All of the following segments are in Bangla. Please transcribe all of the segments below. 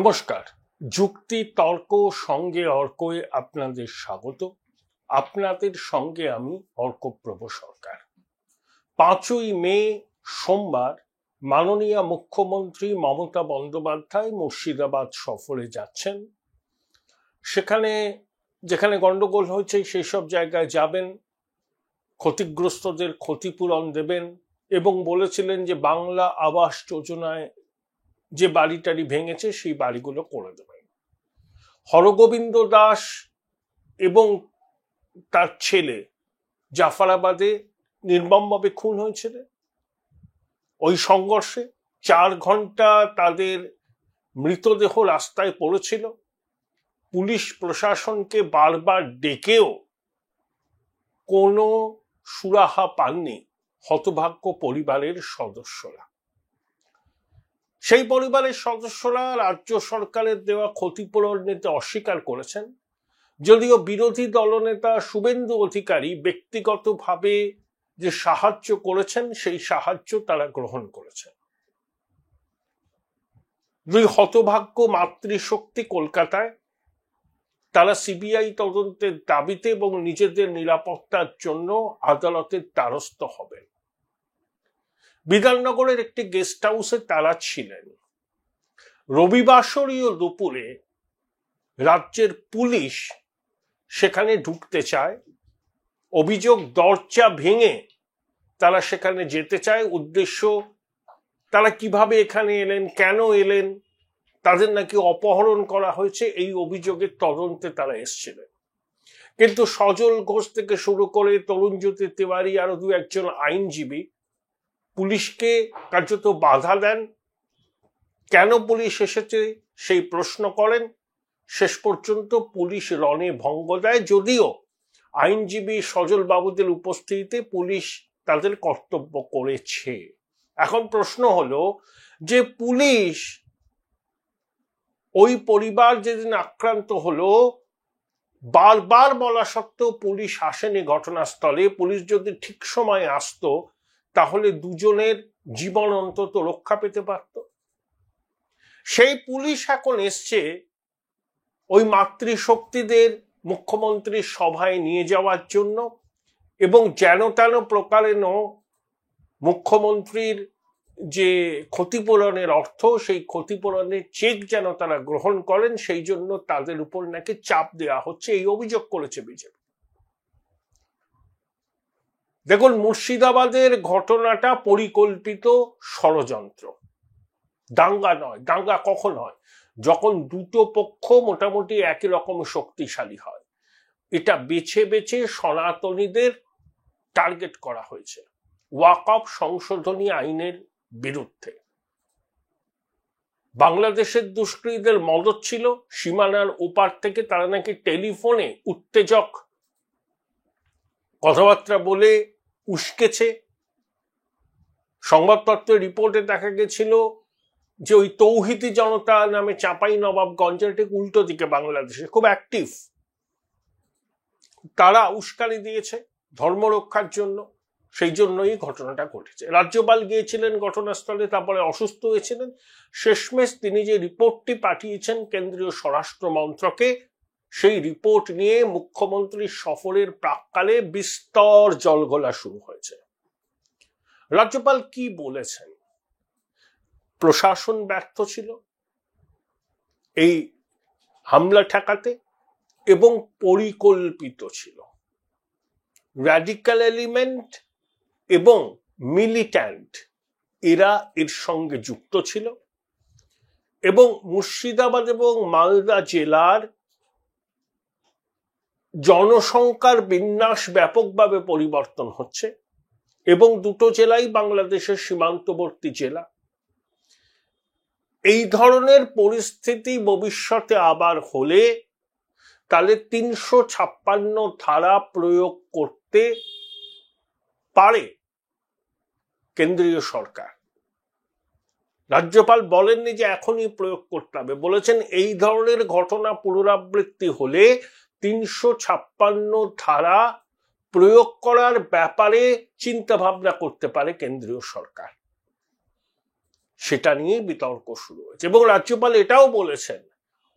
নমস্কার। যুক্তি তর্ক সঙ্গে অর্কয়ে আপনাদের স্বাগত। আপনাদের সঙ্গে আমি অর্কপ্রভ সরকার। 5ই মে সোমবার মাননীয় মুখ্যমন্ত্রী মমতা বন্দ্যোপাধ্যায় মুর্শিদাবাদ সফরে যাচ্ছেন। সেখানে যেখানে গন্ডগোল হয়েছে সেই সব জায়গায় যাবেন, ক্ষতিগ্রস্তদের ক্ষতিপূরণ দেবেন এবং বলেছিলেন যে বাংলা আবাস যোজনায় যে বাড়িটারি ভেঙেছে সেই বাড়িগুলো করে দেবেন। হরগোবিন্দ দাস এবং তার ছেলে জাফরাবাদে নির্মমভাবে খুন হয়েছিল। ওই সংঘর্ষে 4 ঘন্টা তাদের মৃতদেহ রাস্তায় পড়েছিল। পুলিশ প্রশাসনকে বারবার ডেকেও কোনো সুরাহা পাননি হতভাগ্য পরিবারের সদস্যরা। সেই পরিবারের সদস্যরা রাজ্য সরকারের দেওয়া ক্ষতিপূরণ নিতে অস্বীকার করেছেন, যদিও বিরোধী দলনেতা শুভেন্দু অধিকারী ব্যক্তিগতভাবে যে সাহায্য করেছেন সেই সাহায্য তারা গ্রহণ করেছেন। দুই হতভাগ্য মাতৃশক্তি কলকাতায়, তারা সিবিআই তদন্তের দাবিতে এবং নিজেদের নিরাপত্তার জন্য আদালতের দ্বারস্থ হবেন। বিধাননগরের একটি গেস্ট হাউসে তারা ছিলেন। রবিবাসরীয় দুপুরে রাজ্যের পুলিশ সেখানে ঢুকতে চায়। অভিযোগ দরজা ভেঙে তারা সেখানে যেতে চায়। উদ্দেশ্য, তারা কিভাবে এখানে এলেন, কেন এলেন, তাদের নাকি অপহরণ করা হয়েছে, এই অভিযোগের তদন্তে তারা এসেছিলেন। কিন্তু সজল ঘোষ থেকে শুরু করে তরুণজ্যোতি তিওয়ারি আরো 2-1 আইনজীবী পুলিশকে কার্যত বাধা দেন। কেন পুলিশ এসেছে সেই প্রশ্ন করেন। শেষ পর্যন্ত পুলিশ রণে ভঙ্গ দেয়, যদিও আইনজীবী সজল বাবুদের উপস্থিতিতে পুলিশ তাদের কর্তব্য করেছে। এখন প্রশ্ন হলো যে পুলিশ ওই পরিবার যেদিন আক্রান্ত হলো বারবার বলা সত্ত্বেও পুলিশ আসেনি ঘটনাস্থলে। পুলিশ যদি ঠিক সময়ে আসতো তাহলে দুজনের জীবন অন্তত রক্ষা পেতে পারত। সেই পুলিশ এখন এসছে ওই মাতৃশক্তিদের মুখ্যমন্ত্রীর সভায় নিয়ে যাওয়ার জন্য এবং যেন তেন প্রকারেণ মুখ্যমন্ত্রীর যে ক্ষতিপূরণের অর্থ সেই ক্ষতিপূরণের চেক যেন তারা গ্রহণ করেন, সেই জন্য তাদের উপর নাকি চাপ দেওয়া হচ্ছে, এই অভিযোগ করেছে বিজেপি। দেখুন, মুর্শিদাবাদের ঘটনাটা পরিকল্পিত ষড়যন্ত্র, দাঙ্গা নয়। দাঙ্গা কখন হয়? যখন দুটো পক্ষ মোটামুটি একই রকম শক্তিশালী হয়। এটা বেছে বেছে সনাতনীদের টার্গেট করা হয়েছে ওয়াকফ সংশোধনী আইনের বিরুদ্ধে। বাংলাদেশের দুষ্কৃতীদের মদত ছিল, সীমানার ওপার থেকে তারা নাকি টেলিফোনে উত্তেজক কথাবার্তা বলে উস্কেছে। সংবাদপত্রের রিপোর্টে দেখা গেছিল যে ওই তৌহিদি জনতা নামে চাঁপাই নবাবগঞ্জের ঠিক উল্টো দিকে বাংলাদেশে খুব অ্যাক্টিভ, তারা উস্কানি দিয়েছে ধর্ম রক্ষার জন্য। সেই জন্যই ঘটনাটা ঘটেছে। রাজ্যপাল গিয়েছিলেন ঘটনাস্থলে, তারপরে অসুস্থ হয়েছিলেন। শেষমেশ তিনি যে রিপোর্টটি পাঠিয়েছেন কেন্দ্রীয় স্বরাষ্ট্র মন্ত্রকে, সেই রিপোর্ট নিয়ে মুখ্যমন্ত্রীর সফরের প্রাক্কালে বিস্তর জলঘোলা শুরু হয়েছে। রাজ্যপাল কি বলেছেন? প্রশাসন ব্যর্থ ছিল এই হামলা ঠেকাতে এবং পরিকল্পিত ছিল। র্যাডিক্যাল এলিমেন্ট এবং মিলিট্যান্ট এরা এর সঙ্গে যুক্ত ছিল এবং মুর্শিদাবাদ এবং মালদা জেলার জনসংখ্যার বিন্যাস ব্যাপকভাবে পরিবর্তন হচ্ছে এবং দুটো জেলাই বাংলাদেশের সীমান্তবর্তী জেলা। এই ধরনের পরিস্থিতি ভবিষ্যতে আবার হলে তাহলে 356 ধারা প্রয়োগ করতে পারে কেন্দ্রীয় সরকার। রাজ্যপাল বলেননি যে এখনই প্রয়োগ করতে হবে, বলেছেন এই ধরনের ঘটনা পুনরাবৃত্তি হলে 356 ধারা প্রয়োগ করার ব্যাপারে চিন্তা ভাবনা করতে পারে কেন্দ্রীয় সরকার। সেটা নিয়ে বিতর্ক শুরু হয়েছে। এবং রাজ্যপাল এটাও বলেছেন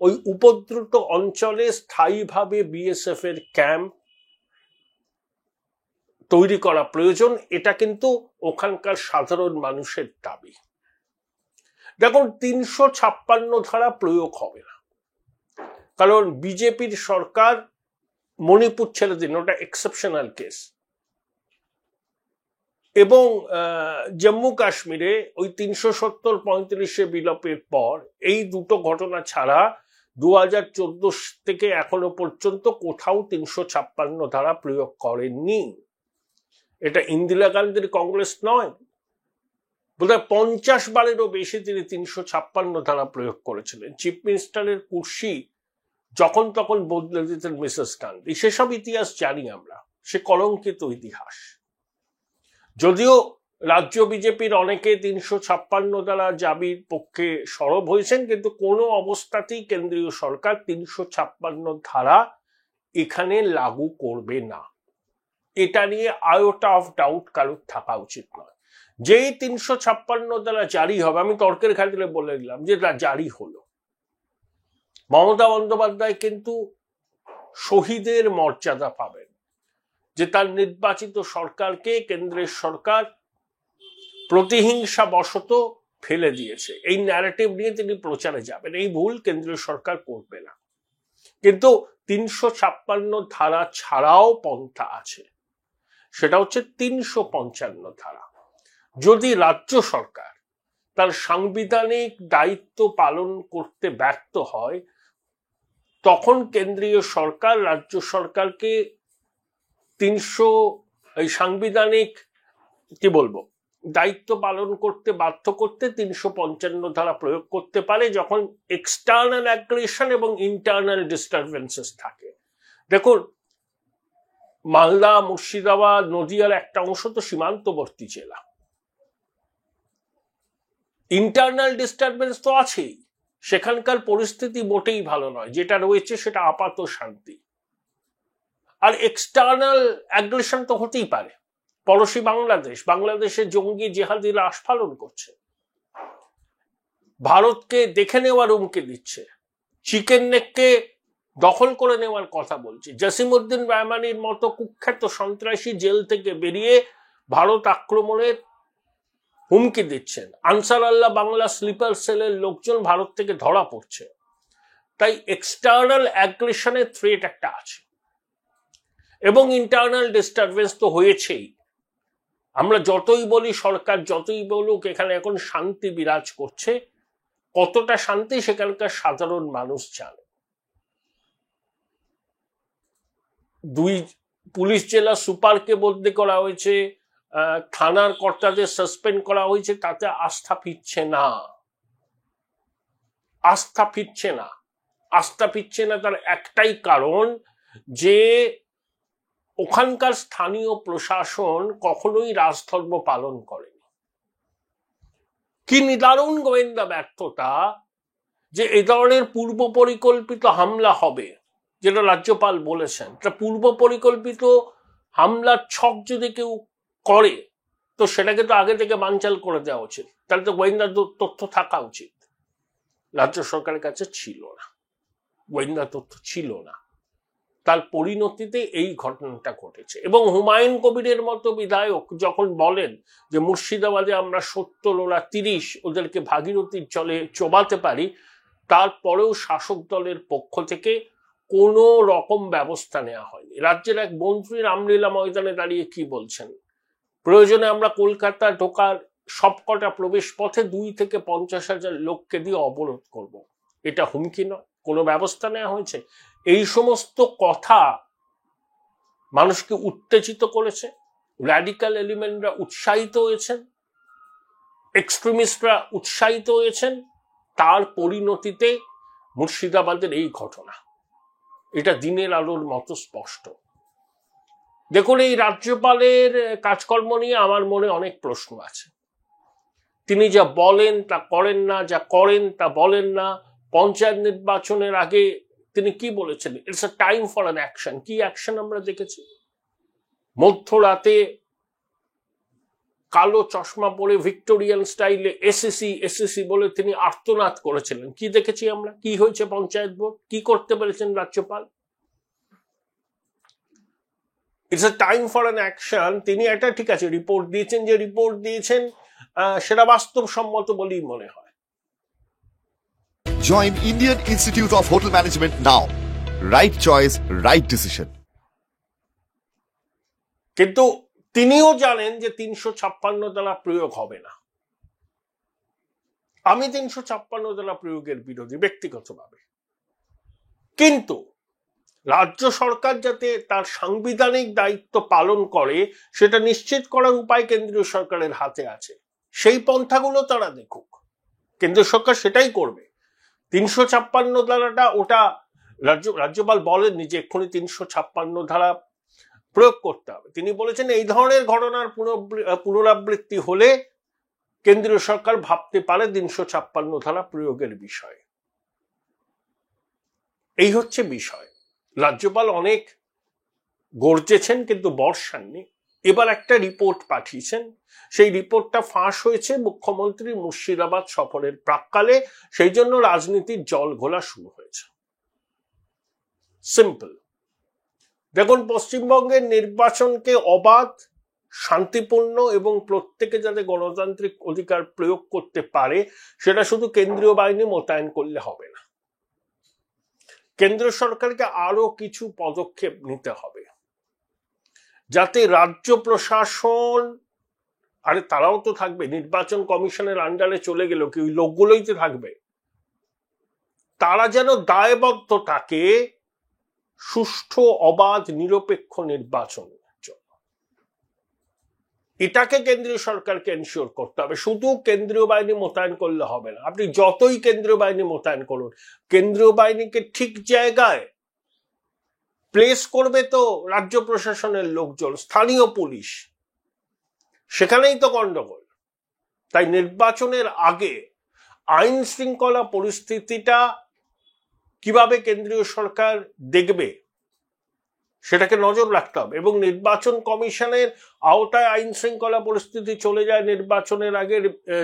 ওই উপদ্রুত অঞ্চলে স্থায়ীভাবে বিএসএফ এর ক্যাম্প তৈরি করা প্রয়োজন, এটা কিন্তু ওখানকার সাধারণ মানুষের দাবি। দেখুন ৩৫৬ ধারা প্রয়োগ হবে না, কারণ বিজেপির সরকার মণিপুর ছেড়ে দিন, ওটা এক্সেপশনাল কেস, এবং জম্মু কাশ্মীরে ওই ৩৭০-৩৫ বিলোপের পর এই দুটো ঘটনা ছাড়া ২০১৪ থেকে এখনো পর্যন্ত কোথাও ৩৫৬ ধারা প্রয়োগ করেননি। এটা ইন্দিরা গান্ধীর কংগ্রেস নয়, বোধহয় ৫০ বারেরও বেশি তিনি ৩৫৬ ধারা প্রয়োগ করেছিলেন। চিফ মিনিস্টারের কুর্সি যখন তখন বদলে দিতেন মিসেস গান্ধী, সেসব ইতিহাস জানি আমরা, সে কলঙ্কিত ইতিহাস। যদিও রাজ্য বিজেপির অনেকে ৩৫৬ ধারা দাবির পক্ষে সরব হয়েছেন, কিন্তু কোনো অবস্থাতেই কেন্দ্রীয় সরকার ৩৫৬ ধারা এখানে লাগু করবে না, এটা নিয়ে আয়োটা অফ ডাউট কারোর থাকা উচিত নয়। যেই ৩৫৬ ধারা জারি হবে, আমি তর্কের খাতিরে বলে দিলাম যে জারি হলো, মমতা বন্দ্যোপাধ্যায় কিন্তু শহীদের মর্যাদা পাবেন, যে তার নির্বাচিত সরকারকে কেন্দ্রের সরকার প্রতিহিংসা বশত ফেলে দিয়েছে, এই ন্যারেটিভ নিয়ে তিনি প্রচারে যাবেন। এই ভুল কেন্দ্রীয় সরকার করবে না। কিন্তু ৩৫৬ ধারা ছাড়াও পন্থা আছে, সেটা হচ্ছে ৩৫৫ ধারা। যদি রাজ্য সরকার তার সাংবিধানিক দায়িত্ব পালন করতে ব্যর্থ হয়, তখন কেন্দ্রীয় সরকার রাজ্য সরকারকে সাংবিধানিক দায়িত্ব পালন করতে বাধ্য করতে ৩৫৫ ধারা প্রয়োগ করতে পারে, যখন এক্সটার্নাল অ্যাগ্রেশন এবং ইন্টারনাল ডিস্টারবেন্সেস থাকে। দেখুন, মালদা, মুর্শিদাবাদ, নদিয়ার একটা অংশ তো সীমান্তবর্তী জেলা, ইন্টারনাল ডিস্টারবেন্স তো আছেই, সেখানকার পরিস্থিতি মোটেই ভালো নয়, যেটা রয়েছে সেটা আপাত শান্তি। আর এক্সটার্নাল অ্যাগ্রেশন তো হতেই পারে, পড়োশী বাংলাদেশে জঙ্গি জেহাদিরা আস্ফালন করছে, ভারতকে দেখে নেওয়ার হুমকি দিচ্ছে, চিকেন নেককে দখল করে নেওয়ার কথা বলছে, জসিমউদ্দিন রহমানির মতো কুখ্যাত সন্ত্রাসী জেল থেকে বেরিয়ে ভারত আক্রমণের হুমকি দিচ্ছেন, আনসার আল্লাহ বাংলা স্লিপার সেলের লোকজন ভারত থেকে ধরা পড়ছে। তাই এক্সটার্নাল অ্যাগ্রেশনের থ্রেট একটা আছে, এবং ইন্টারনাল ডিস্টারবেন্স তো হয়েছেই। আমরা যতই বলি, সরকার যতই বলুক এখানে এখন শান্তি বিরাজ করছে, কতটা শান্তি সেখানকার সাধারণ মানুষ জানে। 2 পুলিশ জেলা সুপারকে বদলি করা হয়েছে, থানার কর্তাদের সাসপেন্ড করা হয়েছে, তাতে আস্থা ফিরছে না। তার একটাই কারণ, যে ওখানকার স্থানীয় প্রশাসন কখনোই রাজধর্ম পালন করেনি। কি নিদারুণ গোয়েন্দা ব্যর্থতা যে এই ধরনের পূর্ব পরিকল্পিত হামলা হবে, যেটা রাজ্যপাল বলেছেন, পূর্ব পরিকল্পিত হামলার ছক যদি কেউ করে, তো সেটাকে তো আগে থেকে বানচাল করে দেওয়া উচিত, তাহলে তো গোয়েন্দা তথ্য থাকা উচিত। রাজ্য সরকারের কাছে ছিল না, গোয়েন্দা তথ্য ছিল না, তার পরিণতিতে এই ঘটনাটা ঘটেছে। এবং হুমায়ুন কবিরের মতো বিধায়ক যখন বলেন যে মুর্শিদাবাদে আমরা ৭০, ওরা ৩০, ওদেরকে ভাগীরথীর জলে চোবাতে পারি, তারপরেও শাসক দলের পক্ষ থেকে কোনো রকম ব্যবস্থা নেওয়া হয়নি। রাজ্যের এক মন্ত্রী রামলীলা ময়দানে দাঁড়িয়ে কি বলছেন, প্রয়োজনে আমরা কলকাতা ঢোকার সবকটা প্রবেশ পথে ২ থেকে ৫০,০০০ লোককে দিয়ে অবরোধ করব। এটা হুমকি নয়? কোনো ব্যবস্থা নেওয়া হয়েছে? এই সমস্ত কথা মানুষকে উত্তেজিত করেছে, র্যাডিক্যাল এলিমেন্টরা উৎসাহিত হয়েছেন, এক্সট্রিমিস্টরা উৎসাহিত হয়েছেন, তার পরিণতিতে মুর্শিদাবাদের এই ঘটনা, এটা দিনের আলোর মতো স্পষ্ট। দেখুন, এই রাজ্যপালের কাজকর্ম নিয়ে আমার মনে অনেক প্রশ্ন আছে। তিনি যা বলেন তা করেন না, যা করেন তা বলেন না। পঞ্চায়েত নির্বাচনের আগে তিনি কি বলেছেন? It's a time for an action. কি অ্যাকশন আমরা দেখেছি? মধ্যরাতে কালো চশমা পরে ভিক্টোরিয়ান স্টাইলে এসএসসি এসএসসি বলে তিনি আর্তনাদ করেছিলেন। কি দেখেছি আমরা, কি হয়েছে পঞ্চায়েত ভোট, কি করতে পেরেছেন রাজ্যপাল? It's a time for an action. তিনি একটা ঠিক আছে রিপোর্ট দিয়েছেন, যে রিপোর্ট দিয়েছেন সেটা বাস্তবসম্মত বলেই মনে হয়। Join Indian Institute of Hotel Management now. Right choice, right decision. কিন্তু তিনিও জানেন যে 356 দ্বারা প্রয়োগ হবে না। আমি 356 দ্বারা প্রয়োগের বিরোধী ব্যক্তিগতভাবে, কিন্তু রাজ্য সরকার যাতে তার সাংবিধানিক দায়িত্ব পালন করে সেটা নিশ্চিত করার উপায় কেন্দ্রীয় সরকারের হাতে আছে। সেই পন্থাগুলো তারা দেখুক, কেন্দ্রীয় সরকার সেটাই করবে। 356 ধারাটা ওটা রাজ্যপাল বলেননি যে এক্ষুনি 356 ধারা প্রয়োগ করতে হবে। তিনি বলেছেন এই ধরনের ঘটনার পুনরাবৃত্তি হলে কেন্দ্রীয় সরকার ভাবতে পারে 356 ধারা প্রয়োগের বিষয়ে। এই হচ্ছে বিষয়। রাজ্যপাল অনেক গর্জেছেন কিন্তু বর্ষাননি। এবার একটা রিপোর্ট পাঠিয়েছেন, সেই রিপোর্টটা ফাঁস হয়েছে মুখ্যমন্ত্রীর মুর্শিদাবাদ সফরের প্রাক্কালে, সেই জন্য রাজনীতির জল ঘোলা শুরু হয়েছে। সিম্পল। দেখুন, পশ্চিমবঙ্গের নির্বাচনকে অবাধ, শান্তিপূর্ণ এবং প্রত্যেকে যাতে গণতান্ত্রিক অধিকার প্রয়োগ করতে পারে সেটা শুধু কেন্দ্রীয় বাহিনী মোতায়েন করলে হবে না। কেন্দ্র সরকারকে আরো কিছু পদক্ষেপ নিতে হবে যাতে রাজ্য প্রশাসন, আরে তারাও তো থাকবে, নির্বাচন কমিশনের আন্ডারে চলে গেল কি ওই লোকগুলোই তো থাকবে, তারা যেন দায়বদ্ধ থাকে সুষ্ঠু, অবাধ, নিরপেক্ষ নির্বাচনের জন্য। এটাকে কেন্দ্রীয় সরকারকে এনশিওর করতে হবে। শুধু কেন্দ্রীয় বাহিনী মোতায়েন করলে হবে না। আপনি যতই কেন্দ্রীয় বাহিনী মোতায়েন করুন, কেন্দ্রীয় বাহিনীকে ঠিক জায়গায় প্লেস করবে তো রাজ্য প্রশাসনের লোকজন, স্থানীয় পুলিশ, সেখানেই তো গন্ডগোল। তাই নির্বাচনের আগে আইন শৃঙ্খলা পরিস্থিতিটা কিভাবে কেন্দ্রীয় সরকার দেখবে সেটাকে নজর রাখতে হবে, এবং নির্বাচন কমিশনের আওতায় আইন শৃঙ্খলা পরিস্থিতি চলে যায় নির্বাচনের আগে,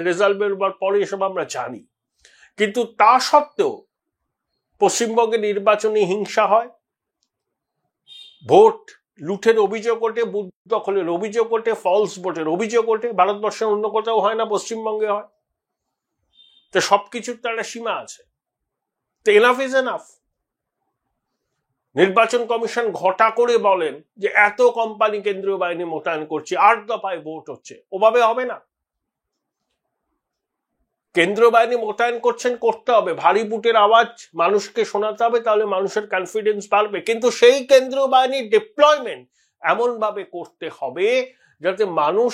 রেজাল্ট বেরোবার পরে, এসব আমরা জানি। কিন্তু তা সত্ত্বেও পশ্চিমবঙ্গে নির্বাচনী হিংসা হয়, ভোট লুঠের অভিযোগ ওঠে, বুথ দখলের অভিযোগ ওঠে, ফলস ভোটের অভিযোগ ওঠে। ভারতবর্ষের অন্য কোথাও হয় না, পশ্চিমবঙ্গে হয়। তো সবকিছুর তো একটা সীমা আছে। তো এনাফ ইজ এনাফ। নির্বাচন কমিশন ঘটা করে বলেন যে এত কোম্পানি কেন্দ্রীয় বাহিনী মোতায়েন করছে, 8 দফায় ভোট হচ্ছে, ওভাবে হবে না। কেন্দ্রীয় বাহিনী মোতায়েন করছেন, করতে হবে, ভারী বুটের আওয়াজ মানুষকে শোনাতে হবে, তাহলে মানুষের কনফিডেন্স বাড়বে। কিন্তু সেই কেন্দ্রীয় বাহিনীর ডিপ্লয়মেন্ট এমন ভাবে করতে হবে যাতে মানুষ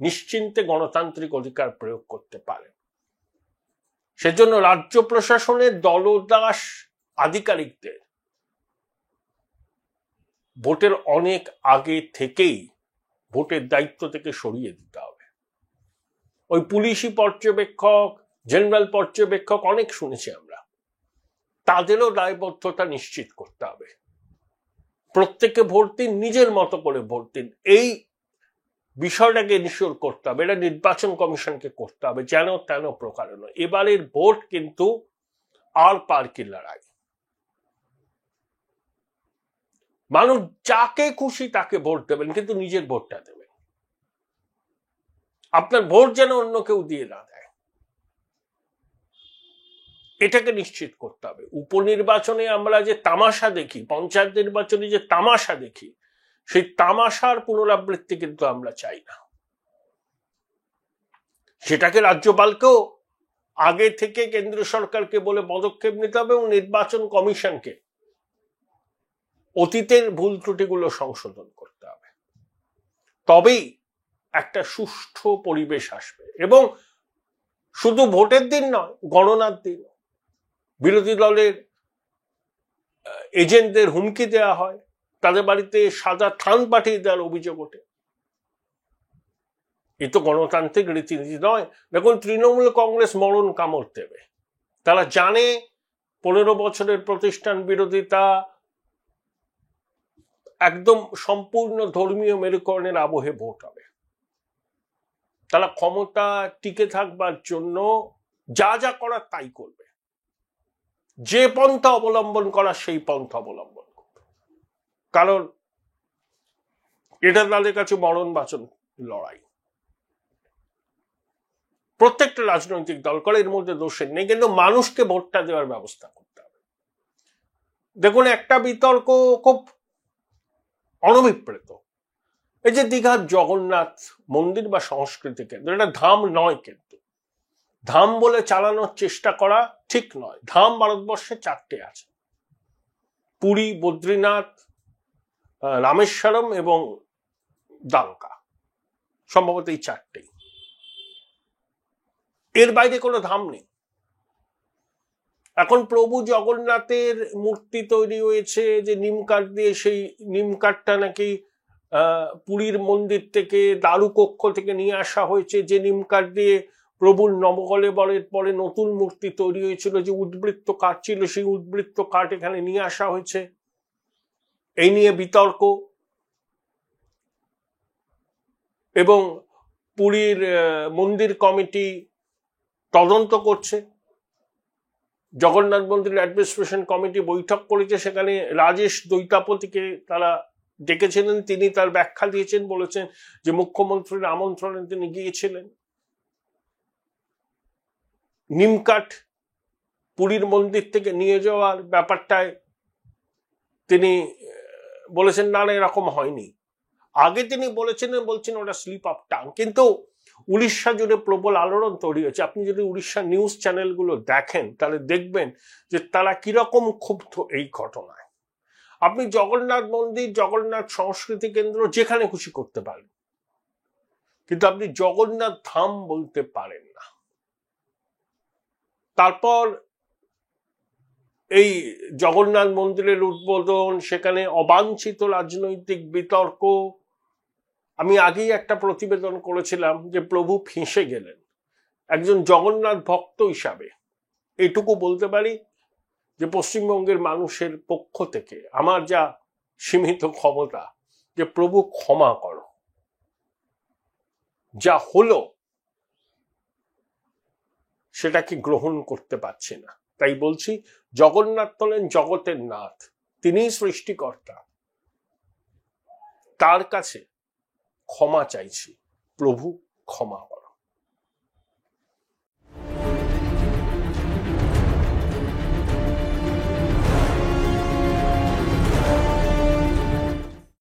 নিশ্চিন্তে গণতান্ত্রিক অধিকার প্রয়োগ করতে পারে। সেজন্য রাজ্য প্রশাসনের দলদাস আধিকারিকদের ভোটের অনেক আগে থেকেই ভোটের দায়িত্ব থেকে সরিয়ে দিতে হবে। ওই পুলিশি পর্যবেক্ষক, জেনারেল পর্যবেক্ষক অনেক শুনেছি আমরা, তাদেরও দায়বদ্ধতা নিশ্চিত করতে হবে। প্রত্যেকে ভোট দিন, নিজের মতো করে ভোট দিন, এই বিষয়টাকে এনশিওর করতে হবে। এটা নির্বাচন কমিশনকে করতে হবে, যেন তেন প্রকারে নয়। এবারের ভোট কিন্তু আর পার কি লড়াই। মানুষ যাকে খুশি তাকে ভোট দেবেন, কিন্তু নিজের ভোটটা দেবেন। আপনার ভোট যেন অন্য কেউ দিয়ে না দেয়, এটাকে নিশ্চিত করতে হবে। উপনির্বাচনে আমরা যে তামাশা দেখি, পঞ্চায়েত নির্বাচনে যে তামাশা দেখি, সেই তামাশার পুনরাবৃত্তি কিন্তু আমরা চাই না। সেটাকে রাজ্যপালকেও আগে থেকে কেন্দ্র সরকারকে বলে পদক্ষেপ নিতে হবে, এবং নির্বাচন কমিশনকে অতীতের ভুল ত্রুটিগুলো সংশোধন করতে হবে। তবেই একটা সুষ্ঠু পরিবেশ আসবে। এবং শুধু ভোটের দিন নয়, গণনার দিন বিরোধী দলের এজেন্টদের হুমকি দেওয়া হয়, তাদের বাড়িতে সাদা থান পাঠিয়ে দেওয়ার অভিযোগ ওঠে। এ তো গণতান্ত্রিক রীতিনীতি নয়। দেখুন, তৃণমূল কংগ্রেস মরণ কামড় দেবে। তারা জানে 15 বছরের প্রতিষ্ঠান বিরোধিতা একদম সম্পূর্ণ ধর্মীয় মেরুকরণের আবহে ভোট হবে। তারা ক্ষমতা টিকে থাকবার জন্য যা যা করার তাই করবে, যে পন্থা অবলম্বন করা সেই পন্থা অবলম্বন করবে, কারণ এটা তাদের কাছে মরণ বাঁচন লড়াই। প্রত্যেকটা রাজনৈতিক দল করে, এর মধ্যে দোষের নেই, কিন্তু মানুষকে ভোটটা দেওয়ার ব্যবস্থা করতে হবে। দেখুন, একটা বিতর্ক খুব অনভিপ্রেত, এই যে দীঘার জগন্নাথ মন্দির বা সংস্কৃতি কেন্দ্র, এটা ধাম নয়, কিন্তু ধাম বলে চালানোর চেষ্টা করা ঠিক নয়। ধাম ভারতবর্ষে 4টে আছে, পুরী, বদ্রীনাথ, রামেশ্বরম এবং দ্বারকা, সম্ভবত এই 4টেই। এর বাইরে কোনো ধাম নেই। এখন প্রভু জগন্নাথের মূর্তি তৈরি হয়েছে যে নিম কাঠ দিয়ে, সেই নিম কাঠটা নাকি পুরীর মন্দির থেকে, দারুকক্ষ থেকে নিয়ে আসা হয়েছে, যে নিম কাঠ দিয়ে প্রভুর নবকলেবরের পরে নতুন মূর্তি তৈরি হয়েছিল, যে উদ্বৃত্ত কাঠ ছিল সেই উদ্বৃত্ত কাঠ এখানে নিয়ে আসা হয়েছে। এই নিয়ে বিতর্ক, এবং পুরীর মন্দির কমিটি তদন্ত করছে। জগন্নাথ মন্দির অ্যাডমিনিস্ট্রেশন কমিটি বৈঠক করেছে, সেখানে রাজেশ দৈতাপতিকে তারা ডেকেছিলেন, তিনি তার ব্যাখ্যা দিয়েছেন, বলেছেন যে মুখ্যমন্ত্রীর আমন্ত্রণে তিনি গিয়েছিলেন। নিমকাঠ পুরীর মন্দির থেকে নিয়ে যাওয়ার ব্যাপারটায় তিনি বলেছেন না না এরকম হয়নি। আগে তিনি বলছেন ওটা স্লিপ অফ টাং, কিন্তু উড়িষ্যা জুড়ে প্রবল আলোড়ন তৈরি হয়েছে। আপনি যদি উড়িষ্যা নিউজ চ্যানেলগুলো দেখেন তাহলে দেখবেন যে তারা কিরকম ক্ষুব্ধ এই ঘটনায়। আপনি জগন্নাথ মন্দির, জগন্নাথ সংস্কৃতি কেন্দ্র যেখানে খুশি করতে পারেন, কিন্তু আপনি জগন্নাথ ধাম বলতে পারেন না। তারপর এই জগন্নাথ মন্দিরের উদ্বোধন, সেখানে অবাঞ্ছিত রাজনৈতিক বিতর্ক। আমি আগেই একটা প্রতিবেদন করেছিলাম যে প্রভু ফেঁসে গেলেন। একজন জগন্নাথ ভক্ত হিসাবে এইটুকু বলতে পারি যে পশ্চিমবঙ্গের মানুষের পক্ষ থেকে আমার যা সীমিত ক্ষমতা, যে প্রভু ক্ষমা করো, যা হলো সেটাকে গ্রহণ করতে পারছি না। তাই বলছি, জগন্নাথ হলেন জগতের নাথ, তিনিই সৃষ্টিকর্তা, তার কাছে ক্ষমা চাইছি, প্রভু ক্ষমা করো।